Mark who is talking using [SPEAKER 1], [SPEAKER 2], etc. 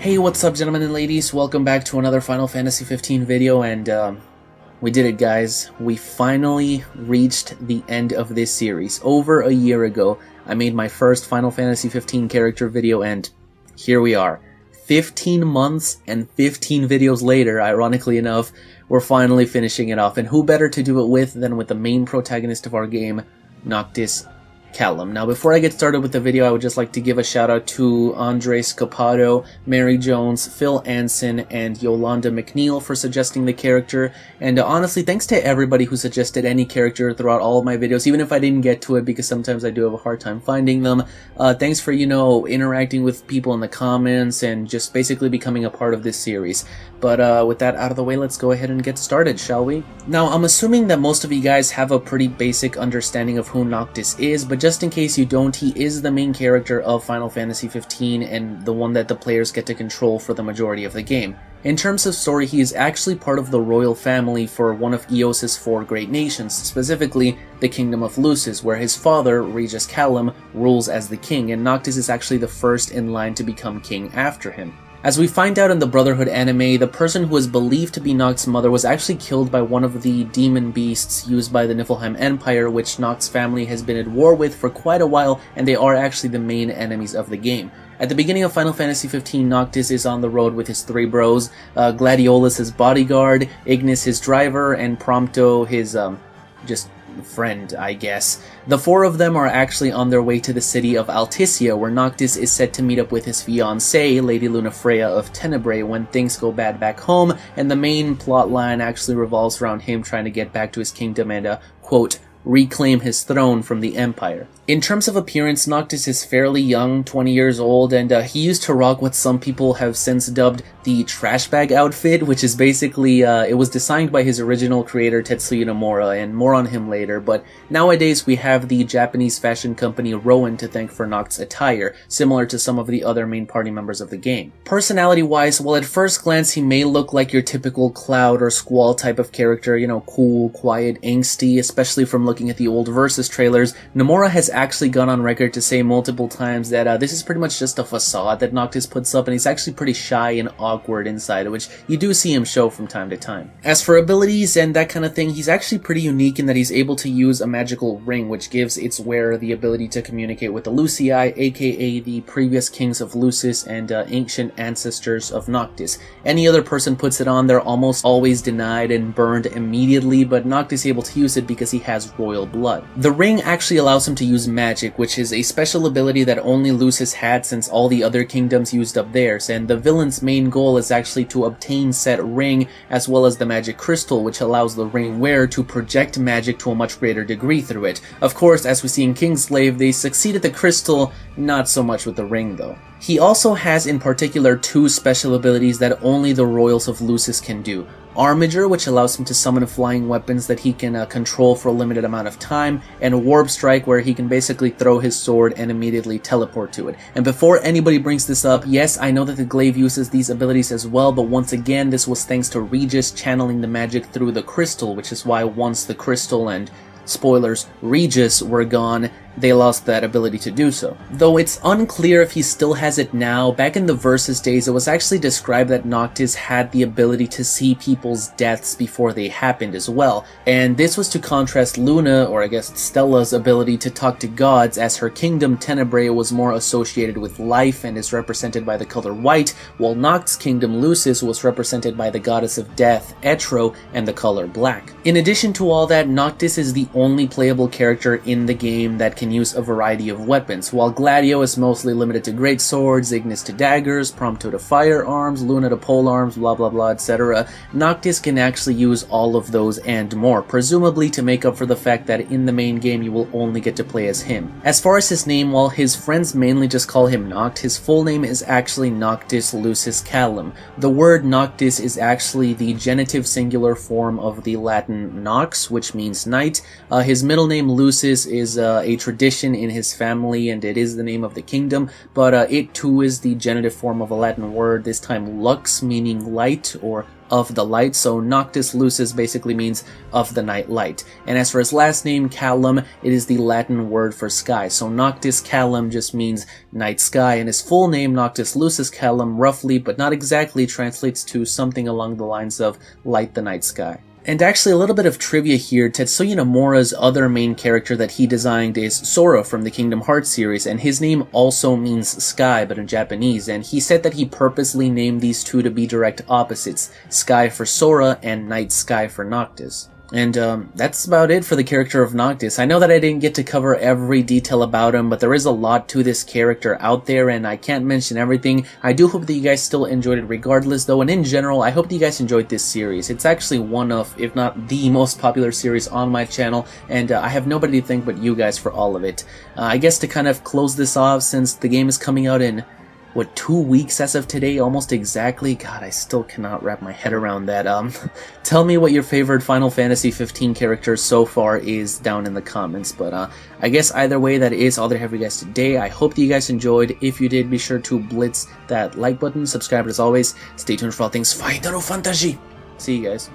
[SPEAKER 1] Hey, what's up, gentlemen and ladies? Welcome back to another Final Fantasy 15 video, and we did it, guys. We finally reached the end of this series. Over a year ago, I made my first Final Fantasy 15 character video, and here we are. 15 months and 15 videos later, ironically enough, we're finally finishing it off. And who better to do it with than with the main protagonist of our game, Noctis Caelum. Now, before I get started with the video, I would just like to give a shout out to Andres Capado, Mary Jones, Phil Anson, and Yolanda McNeil for suggesting the character. And honestly, thanks to everybody who suggested any character throughout all of my videos, even if I didn't get to it because sometimes I do have a hard time finding them. Thanks for, interacting with people in the comments and just basically becoming a part of this series. But with that out of the way, let's go ahead and get started, shall we? Now, I'm assuming that most of you guys have a pretty basic understanding of who Noctis is, but just in case you don't, he is the main character of Final Fantasy 15 and the one that the players get to control for the majority of the game. In terms of story, he is actually part of the royal family for one of Eos's 4 great nations, specifically the Kingdom of Lucis, where his father, Regis Caelum, rules as the king, and Noctis is actually the first in line to become king after him. As we find out in the Brotherhood anime, the person who is believed to be Noct's mother was actually killed by one of the demon beasts used by the Niflheim Empire, which Noct's family has been at war with for quite a while, and they are actually the main enemies of the game. At the beginning of Final Fantasy 15, Noctis is on the road with his 3 bros, Gladiolus his bodyguard, Ignis his driver, and Prompto his, just friend, I guess. The 4 of them are actually on their way to the city of Alticia, where Noctis is set to meet up with his fiancée, Lady Lunafreya of Tenebrae, when things go bad back home, and the main plot line actually revolves around him trying to get back to his kingdom and, quote, reclaim his throne from the Empire. In terms of appearance, Noctis is fairly young, 20 years old, and he used to rock what some people have since dubbed the trash bag outfit, which is basically, it was designed by his original creator Tetsuya Nomura, and more on him later, but nowadays we have the Japanese fashion company Rowan to thank for Noct's attire, similar to some of the other main party members of the game. Personality-wise, while at first glance he may look like your typical Cloud or Squall type of character, cool, quiet, angsty, especially from looking at the old Versus trailers, Nomura has actually gone on record to say multiple times that this is pretty much just a facade that Noctis puts up, and he's actually pretty shy and awkward inside, which you do see him show from time to time. As for abilities and that kind of thing, he's actually pretty unique in that he's able to use a magical ring, which gives its wearer the ability to communicate with the Lucii, aka the previous kings of Lucis and ancient ancestors of Noctis. Any other person puts it on, they're almost always denied and burned immediately, but Noctis is able to use it because he has royal blood. The ring actually allows him to use magic, which is a special ability that only Lucis had since all the other kingdoms used up theirs, and the villain's main goal is actually to obtain said ring as well as the magic crystal, which allows the ring wearer to project magic to a much greater degree through it. Of course, as we see in Kingslave, they succeed at the crystal, not so much with the ring though. He also has in particular 2 special abilities that only the royals of Lucis can do. Armiger, which allows him to summon flying weapons that he can control for a limited amount of time, and Warp Strike, where he can basically throw his sword and immediately teleport to it. And before anybody brings this up, yes, I know that the glaive uses these abilities as well, but once again, this was thanks to Regis channeling the magic through the crystal, which is why once the crystal and, spoilers, Regis were gone, they lost that ability to do so. Though it's unclear if he still has it now, back in the Versus days it was actually described that Noctis had the ability to see people's deaths before they happened as well, and this was to contrast Luna, or I guess Stella's, ability to talk to gods, as her kingdom Tenebrae was more associated with life and is represented by the color white, while Noct's kingdom Lucis was represented by the goddess of death, Etro, and the color black. In addition to all that, Noctis is the only playable character in the game that can use a variety of weapons. While Gladio is mostly limited to great swords, Ignis to daggers, Prompto to firearms, Luna to polearms, blah blah blah, etc., Noctis can actually use all of those and more, presumably to make up for the fact that in the main game you will only get to play as him. As far as his name, while his friends mainly just call him Noct, his full name is actually Noctis Lucis Caelum. The word Noctis is actually the genitive singular form of the Latin Nox, which means night. His middle name Lucis is a tradition in his family, and it is the name of the kingdom, but it too is the genitive form of a Latin word, this time lux, meaning light, or of the light, so Noctis Lucis basically means of the night light. And as for his last name, Caelum, it is the Latin word for sky, so Noctis Caelum just means night sky, and his full name, Noctis Lucis Caelum, roughly but not exactly translates to something along the lines of light the night sky. And actually, a little bit of trivia here, Tetsuya Nomura's other main character that he designed is Sora from the Kingdom Hearts series, and his name also means sky, but in Japanese, and he said that he purposely named these two to be direct opposites, sky for Sora and night sky for Noctis. And that's about it for the character of Noctis. I know that I didn't get to cover every detail about him, but there is a lot to this character out there, and I can't mention everything. I do hope that you guys still enjoyed it regardless, though, and in general, I hope that you guys enjoyed this series. It's actually one of, if not the most popular series on my channel, and I have nobody to thank but you guys for all of it. I guess to kind of close this off, since the game is coming out in what, 2 weeks as of today, almost exactly? God, I still cannot wrap my head around that. Tell me what your favorite Final Fantasy 15 character so far is down in the comments, but I guess either way, that is all that I have for you guys today. I hope that you guys enjoyed. If you did, be sure to blitz that like button, subscribe as always, stay tuned for all things Final Fantasy. See you guys.